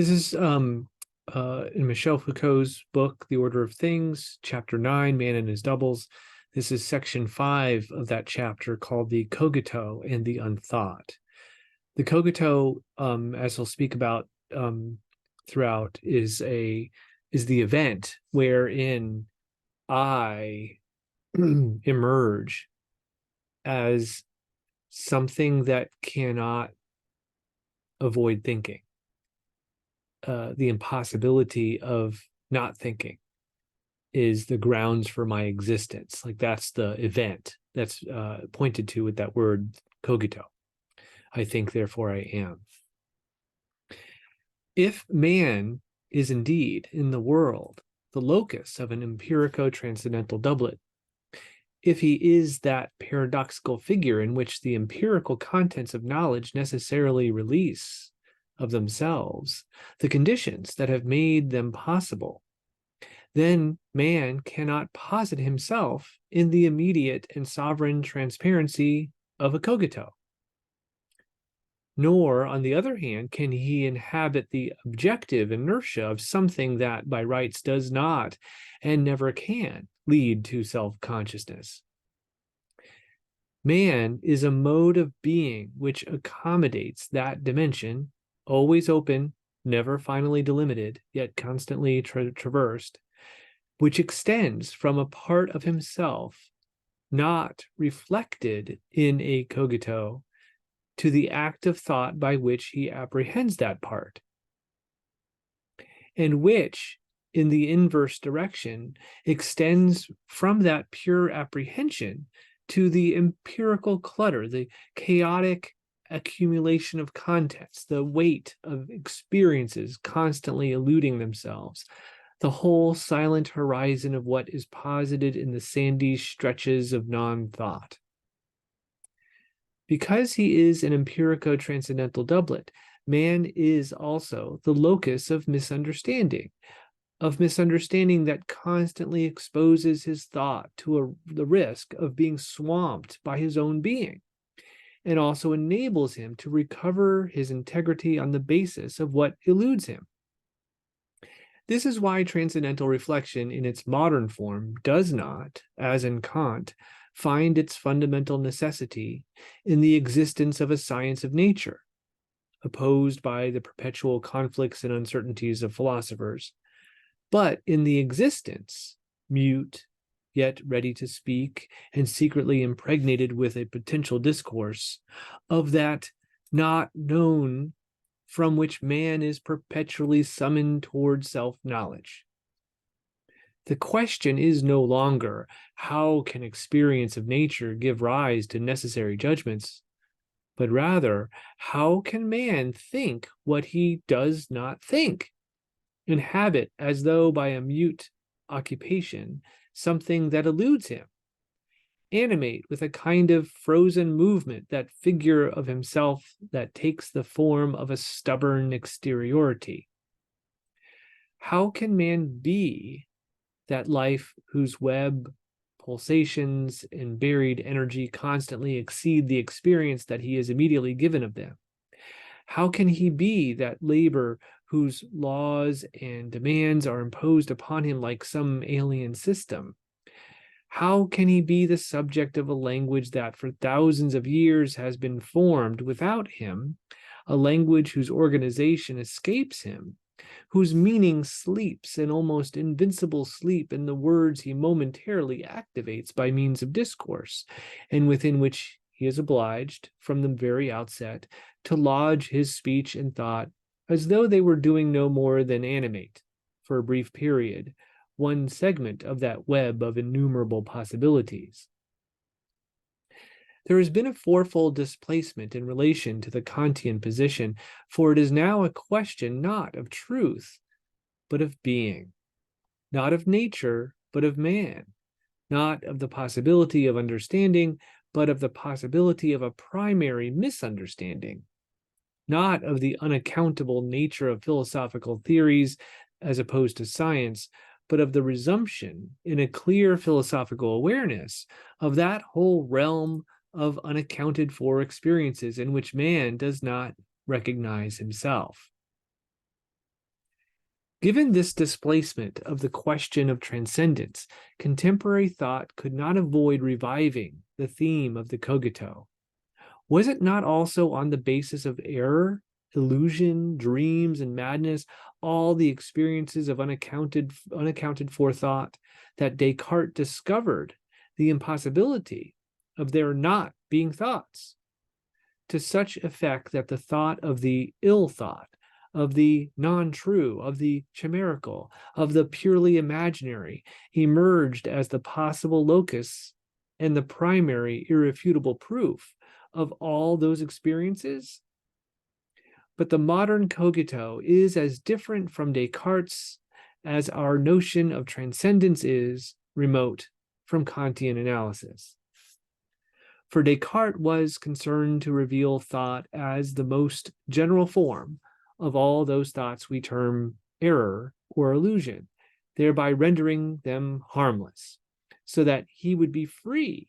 This is in Michel Foucault's book, The Order of Things, Chapter 9, Man and His Doubles. This is section 5 of that chapter called the Cogito and the Unthought. The Cogito, as he'll speak about throughout, is the event wherein I emerge as something that cannot avoid thinking. The impossibility of not thinking is the grounds for my existence. Like that's the event that's pointed to with that word cogito. I think, therefore I am. If man is indeed in the world the locus of an empirico-transcendental doublet, if he is that paradoxical figure in which the empirical contents of knowledge necessarily release of themselves the conditions that have made them possible, then man cannot posit himself in the immediate and sovereign transparency of a cogito. Nor, on the other hand, can he inhabit the objective inertia of something that by rights does not and never can lead to self-consciousness. Man is a mode of being which accommodates that dimension, always open, never finally delimited, yet constantly traversed, which extends from a part of himself, not reflected in a cogito, to the act of thought by which he apprehends that part, and which, in the inverse direction, extends from that pure apprehension to the empirical clutter, the chaotic accumulation of contents, the weight of experiences constantly eluding themselves, the whole silent horizon of what is posited in the sandy stretches of non-thought. Because he is an empirico-transcendental doublet, man is also the locus of misunderstanding that constantly exposes his thought to the risk of being swamped by his own being, and also enables him to recover his integrity on the basis of what eludes him. This is why transcendental reflection in its modern form does not, as in Kant, find its fundamental necessity in the existence of a science of nature, opposed by the perpetual conflicts and uncertainties of philosophers, but in the existence, mute, yet ready to speak, and secretly impregnated with a potential discourse, of that not known from which man is perpetually summoned toward self-knowledge. The question is no longer, how can experience of nature give rise to necessary judgments, but rather, how can man think what he does not think, inhabit as though by a mute occupation something that eludes him, animate with a kind of frozen movement that figure of himself that takes the form of a stubborn exteriority? How can man be that life whose web, pulsations, and buried energy constantly exceed the experience that he is immediately given of them? How can he be that labor whose laws and demands are imposed upon him like some alien system? How can he be the subject of a language that for thousands of years has been formed without him, a language whose organization escapes him, whose meaning sleeps an almost invincible sleep in the words he momentarily activates by means of discourse, and within which he is obliged, from the very outset, to lodge his speech and thought as though they were doing no more than animate, for a brief period, one segment of that web of innumerable possibilities? There has been a fourfold displacement in relation to the Kantian position, for it is now a question not of truth, but of being, not of nature, but of man, not of the possibility of understanding, but of the possibility of a primary misunderstanding, not of the unaccountable nature of philosophical theories as opposed to science, but of the resumption in a clear philosophical awareness of that whole realm of unaccounted for experiences in which man does not recognize himself. Given this displacement of the question of transcendence, contemporary thought could not avoid reviving the theme of the cogito. Was it not also on the basis of error, illusion, dreams, and madness, all the experiences of unaccounted for thought, that Descartes discovered the impossibility of there not being thoughts, to such effect that the thought of the ill thought, of the non-true, of the chimerical, of the purely imaginary, emerged as the possible locus and the primary irrefutable proof of all those experiences? But the modern cogito is as different from Descartes as our notion of transcendence is remote from Kantian analysis. For Descartes was concerned to reveal thought as the most general form of all those thoughts we term error or illusion, thereby rendering them harmless, so that he would be free,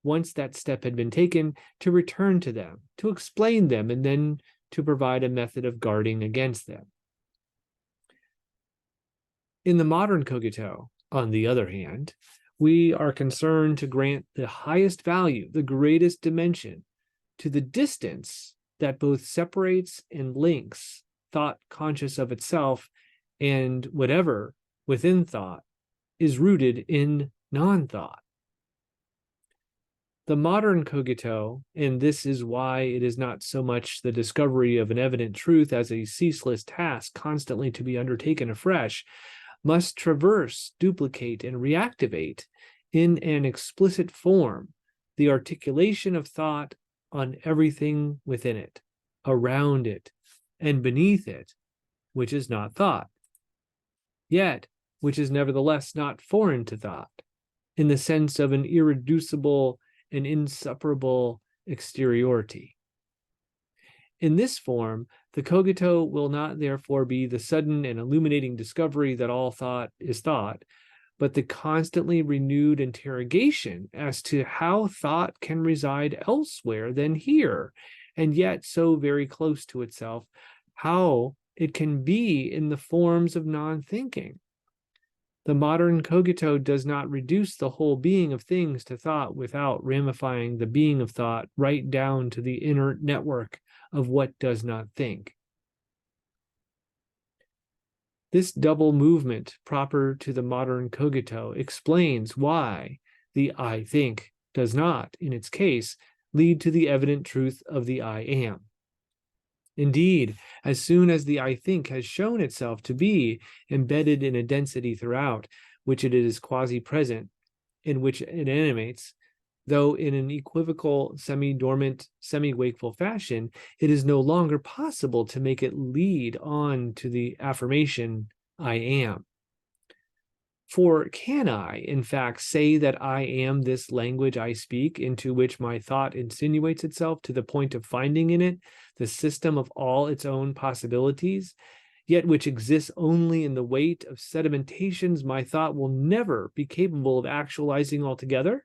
once that step had been taken, to return to them, to explain them, and then to provide a method of guarding against them. In the modern cogito, on the other hand, we are concerned to grant the highest value, the greatest dimension, to the distance that both separates and links thought conscious of itself and whatever within thought is rooted in non-thought. The modern cogito, and this is why it is not so much the discovery of an evident truth as a ceaseless task constantly to be undertaken afresh, must traverse, duplicate, and reactivate in an explicit form the articulation of thought on everything within it, around it, and beneath it, which is not thought, yet which is nevertheless not foreign to thought, in the sense of an irreducible and inseparable exteriority. In this form, the cogito will not therefore be the sudden and illuminating discovery that all thought is thought, but the constantly renewed interrogation as to how thought can reside elsewhere than here, and yet so very close to itself, how it can be in the forms of non-thinking. The modern cogito does not reduce the whole being of things to thought without ramifying the being of thought right down to the inert network of what does not think. This double movement proper to the modern cogito explains why the I think does not, in its case, lead to the evident truth of the I am. Indeed, as soon as the I think has shown itself to be embedded in a density throughout, which it is quasi-present, in which it animates, though in an equivocal, semi-dormant, semi-wakeful fashion, it is no longer possible to make it lead on to the affirmation, I am. For can I, in fact, say that I am this language I speak, into which my thought insinuates itself to the point of finding in it the system of all its own possibilities, yet which exists only in the weight of sedimentations my thought will never be capable of actualizing altogether?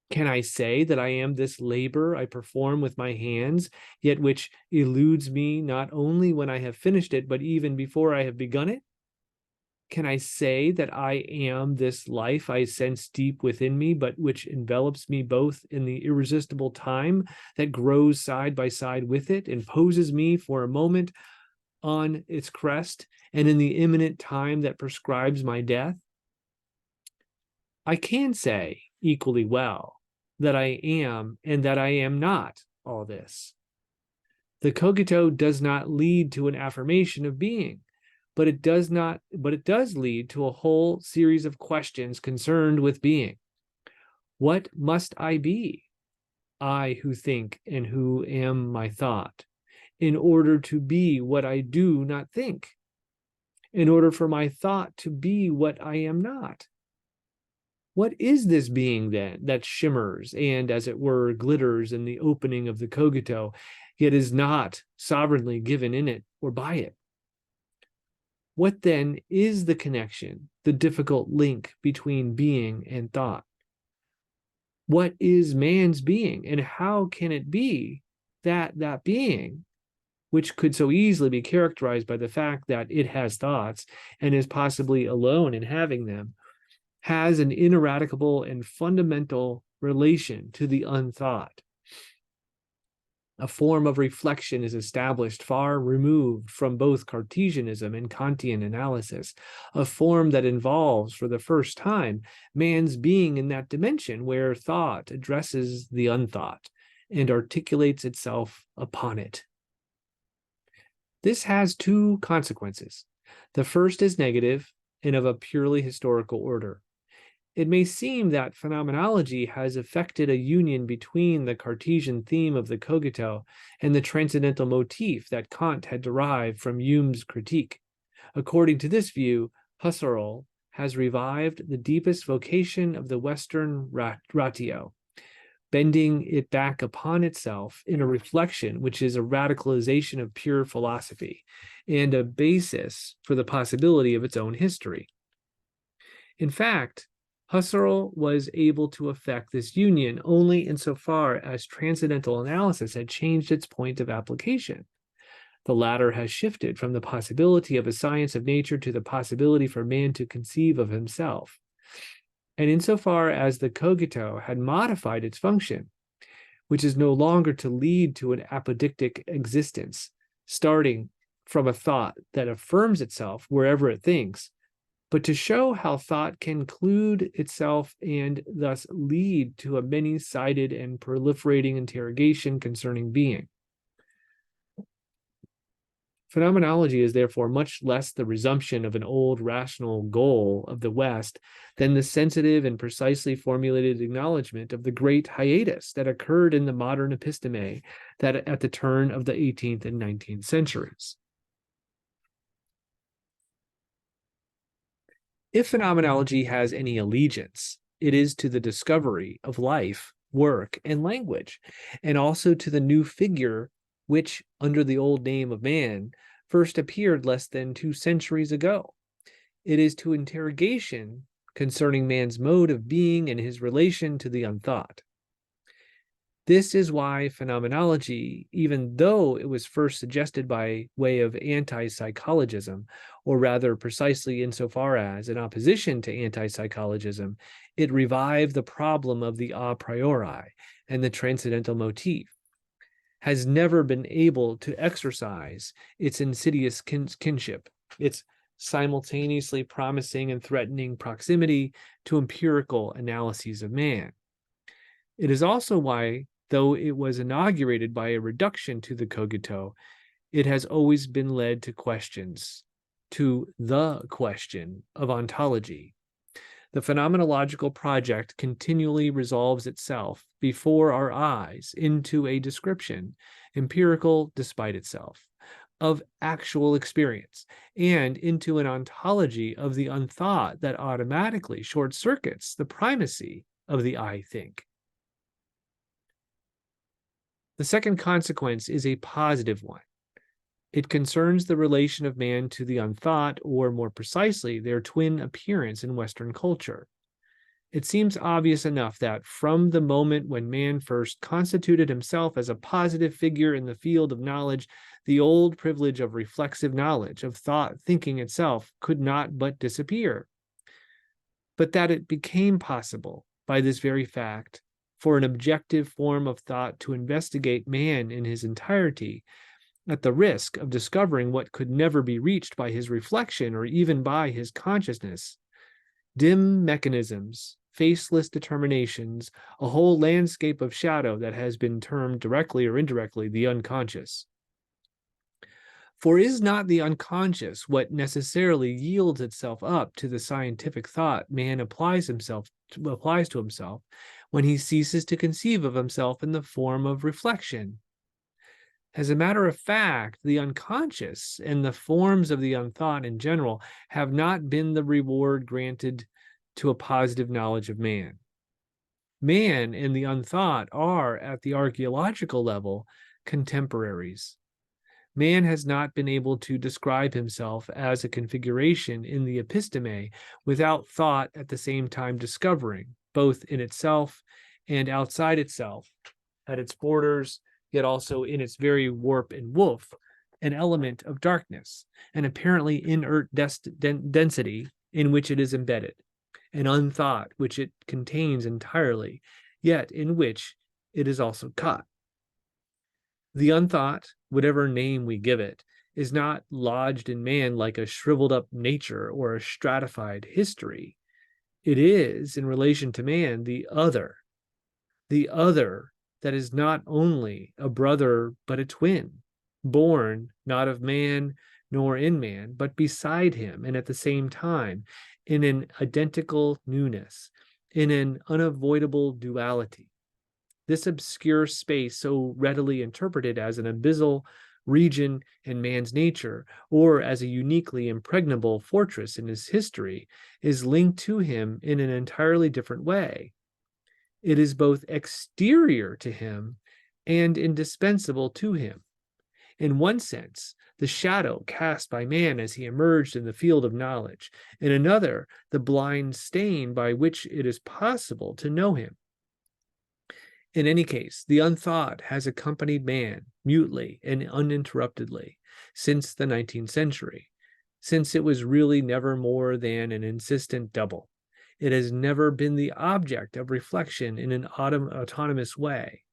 Can I say that I am this labor I perform with my hands, yet which eludes me not only when I have finished it, but even before I have begun it? Can I say that I am this life I sense deep within me, but which envelops me both in the irresistible time that grows side by side with it and poses me for a moment on its crest, and in the imminent time that prescribes my death? I can say equally well that I am and that I am not all this. The cogito does not lead to an affirmation of being, but it does lead to a whole series of questions concerned with being. What must I be, I who think and who am my thought, in order to be what I do not think, in order for my thought to be what I am not? What is this being then that shimmers and, as it were, glitters in the opening of the cogito, yet is not sovereignly given in it or by it? What then is the connection, the difficult link between being and thought? What is man's being, and how can it be that that being, which could so easily be characterized by the fact that it has thoughts and is possibly alone in having them, has an ineradicable and fundamental relation to the unthought. A form of reflection is established far removed from both Cartesianism and Kantian analysis, a form that involves, for the first time, man's being in that dimension where thought addresses the unthought and articulates itself upon it. This has two consequences. The first is negative and of a purely historical order. It may seem that phenomenology has effected a union between the Cartesian theme of the cogito and the transcendental motif that Kant had derived from Hume's critique. According to this view, Husserl has revived the deepest vocation of the Western ratio, bending it back upon itself in a reflection which is a radicalization of pure philosophy and a basis for the possibility of its own history. In fact, Husserl was able to effect this union only insofar as transcendental analysis had changed its point of application. The latter has shifted from the possibility of a science of nature to the possibility for man to conceive of himself. And insofar as the cogito had modified its function, which is no longer to lead to an apodictic existence, starting from a thought that affirms itself wherever it thinks, but to show how thought can include itself and thus lead to a many-sided and proliferating interrogation concerning being. Phenomenology is therefore much less the resumption of an old rational goal of the West than the sensitive and precisely formulated acknowledgement of the great hiatus that occurred in the modern episteme that at the turn of the 18th and 19th centuries. If phenomenology has any allegiance, it is to the discovery of life, work, and language, and also to the new figure which, under the old name of man, first appeared less than 2 centuries ago. It is to interrogation concerning man's mode of being and his relation to the unthought. This is why phenomenology, even though it was first suggested by way of anti-psychologism, or rather precisely insofar as, in opposition to anti-psychologism, it revived the problem of the a priori and the transcendental motif, has never been able to exercise its insidious kinship, its simultaneously promising and threatening proximity to empirical analyses of man. It is also why, though it was inaugurated by a reduction to the cogito, it has always been led to questions, to the question of ontology. The phenomenological project continually resolves itself before our eyes into a description, empirical despite itself, of actual experience, and into an ontology of the unthought that automatically short-circuits the primacy of the I think. The second consequence is a positive one. It concerns the relation of man to the unthought, or more precisely, their twin appearance in Western culture. It seems obvious enough that from the moment when man first constituted himself as a positive figure in the field of knowledge, the old privilege of reflexive knowledge, of thought thinking itself, could not but disappear. But that it became possible, by this very fact, for an objective form of thought to investigate man in his entirety, at the risk of discovering what could never be reached by his reflection or even by his consciousness. Dim mechanisms, faceless determinations, a whole landscape of shadow that has been termed directly or indirectly the unconscious. For is not the unconscious what necessarily yields itself up to the scientific thought man applies to himself when he ceases to conceive of himself in the form of reflection? As a matter of fact, the unconscious and the forms of the unthought in general have not been the reward granted to a positive knowledge of man. Man and the unthought are, at the archaeological level, contemporaries. Man has not been able to describe himself as a configuration in the episteme without thought at the same time discovering, both in itself and outside itself, at its borders, yet also in its very warp and woof, an element of darkness, an apparently inert density in which it is embedded, an unthought which it contains entirely, yet in which it is also caught. The unthought, whatever name we give it, is not lodged in man like a shriveled up nature or a stratified history. It is, in relation to man, the other that is not only a brother but a twin, born not of man nor in man, but beside him, and at the same time, in an identical newness, in an unavoidable duality. This obscure space, so readily interpreted as an abyssal region in man's nature, or as a uniquely impregnable fortress in his history, is linked to him in an entirely different way. It is both exterior to him and indispensable to him. In one sense, the shadow cast by man as he emerged in the field of knowledge; in another, the blind stain by which it is possible to know him. In any case, the unthought has accompanied man mutely and uninterruptedly since the 19th century, since it was really never more than an insistent double. It has never been the object of reflection in an autonomous way.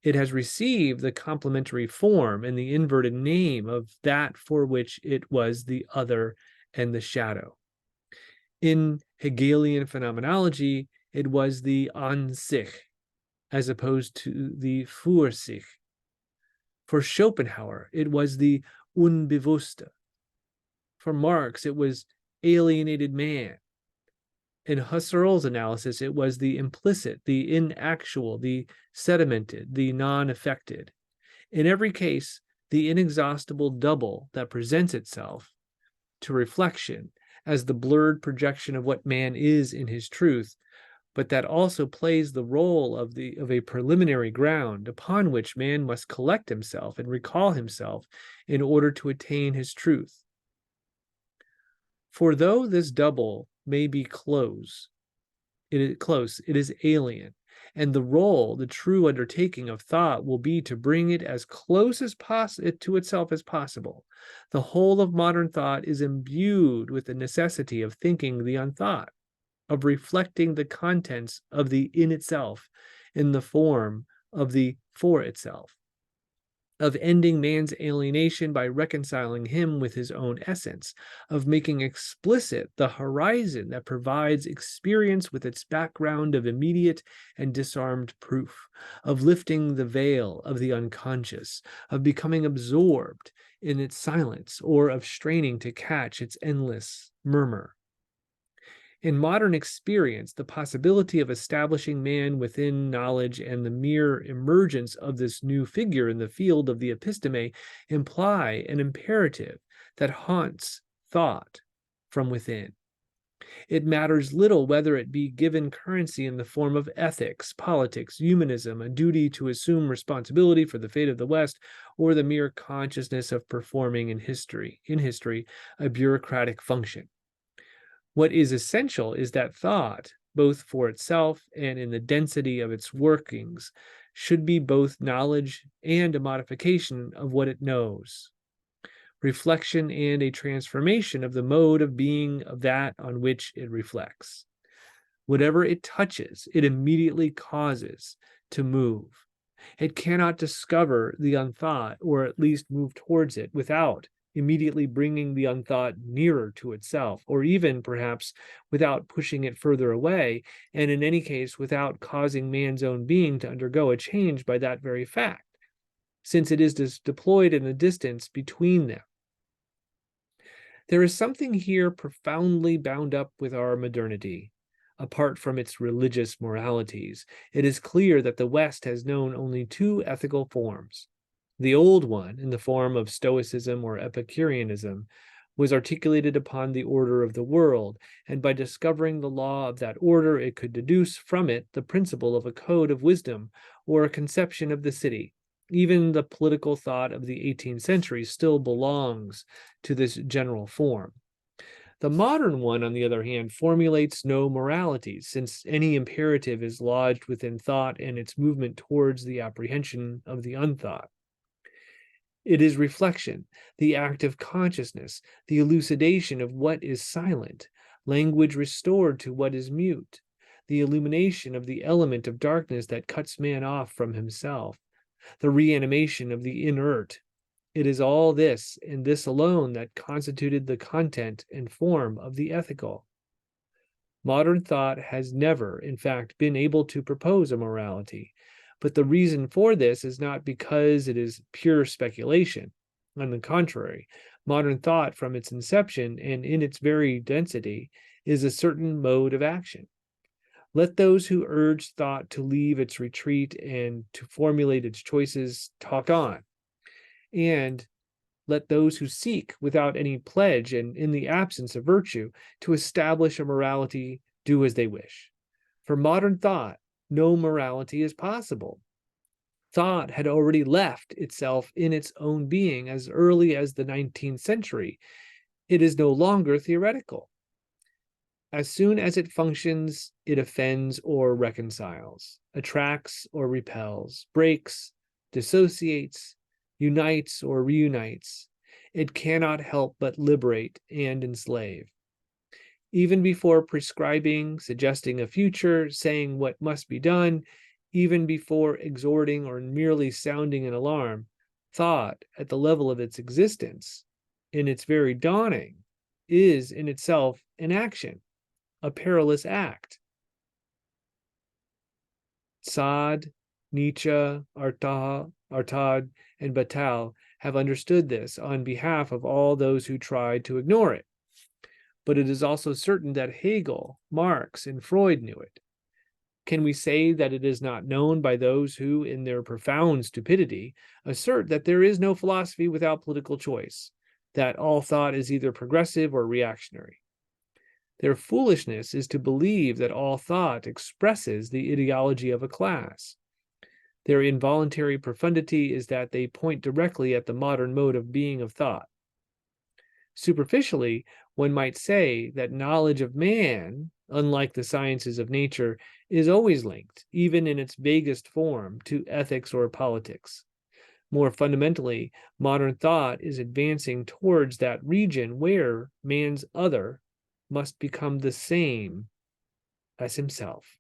It has received the complementary form and the inverted name of that for which it was the other and the shadow. In Hegelian phenomenology, it was the An sich, as opposed to the Für sich. For Schopenhauer, it was the Unbewusste. For Marx, it was alienated man. In Husserl's analysis, it was the implicit, the inactual, the sedimented, the non-affected. In every case, the inexhaustible double that presents itself to reflection as the blurred projection of what man is in his truth, but that also plays the role of a preliminary ground upon which man must collect himself and recall himself in order to attain his truth. For though this double may be close, it is alien, and the role, the true undertaking of thought, will be to bring it as close as to itself as possible. The whole of modern thought is imbued with the necessity of thinking the unthought, of reflecting the contents of the in itself in the form of the for itself, of ending man's alienation by reconciling him with his own essence, of making explicit the horizon that provides experience with its background of immediate and disarmed proof, of lifting the veil of the unconscious, of becoming absorbed in its silence, or of straining to catch its endless murmur. In modern experience, the possibility of establishing man within knowledge and the mere emergence of this new figure in the field of the episteme imply an imperative that haunts thought from within. It matters little whether it be given currency in the form of ethics, politics, humanism, a duty to assume responsibility for the fate of the West, or the mere consciousness of performing in history, a bureaucratic function. What is essential is that thought, both for itself and in the density of its workings, should be both knowledge and a modification of what it knows, reflection and a transformation of the mode of being of that on which it reflects. Whatever it touches, it immediately causes to move. It cannot discover the unthought, or at least move towards it, without immediately bringing the unthought nearer to itself, or even perhaps without pushing it further away, and in any case without causing man's own being to undergo a change by that very fact, since it is deployed in the distance between them. There is something here profoundly bound up with our modernity. Apart from its religious moralities, it is clear that the West has known only two ethical forms. The old one, in the form of Stoicism or Epicureanism, was articulated upon the order of the world, and by discovering the law of that order, it could deduce from it the principle of a code of wisdom or a conception of the city. Even the political thought of the 18th century still belongs to this general form. The modern one, on the other hand, formulates no moralities, since any imperative is lodged within thought and its movement towards the apprehension of the unthought. It is reflection, the act of consciousness, the elucidation of what is silent, language restored to what is mute, the illumination of the element of darkness that cuts man off from himself, the reanimation of the inert. It is all this and this alone that constituted the content and form of the ethical. Modern thought has never, in fact, been able to propose a morality, but the reason for this is not because it is pure speculation. On the contrary, modern thought from its inception and in its very density is a certain mode of action. Let those who urge thought to leave its retreat and to formulate its choices talk on. And let those who seek without any pledge and in the absence of virtue to establish a morality do as they wish. For modern thought, no morality is possible. Thought had already left itself in its own being as early as the 19th century. It is no longer theoretical. As soon as it functions, it offends or reconciles, attracts or repels, breaks, dissociates, unites or reunites. It cannot help but liberate and enslave. Even before prescribing, suggesting a future, saying what must be done, even before exhorting or merely sounding an alarm, thought at the level of its existence, in its very dawning, is in itself an action, a perilous act. Sade, Nietzsche, Artaud, and Bataille have understood this on behalf of all those who tried to ignore it. But it is also certain that Hegel, Marx, and Freud knew it. Can we say that it is not known by those who, in their profound stupidity, assert that there is no philosophy without political choice, that all thought is either progressive or reactionary? Their foolishness is to believe that all thought expresses the ideology of a class. Their involuntary profundity is that they point directly at the modern mode of being of thought. Superficially, one might say that knowledge of man, unlike the sciences of nature, is always linked, even in its vaguest form, to ethics or politics. More fundamentally, modern thought is advancing towards that region where man's other must become the same as himself.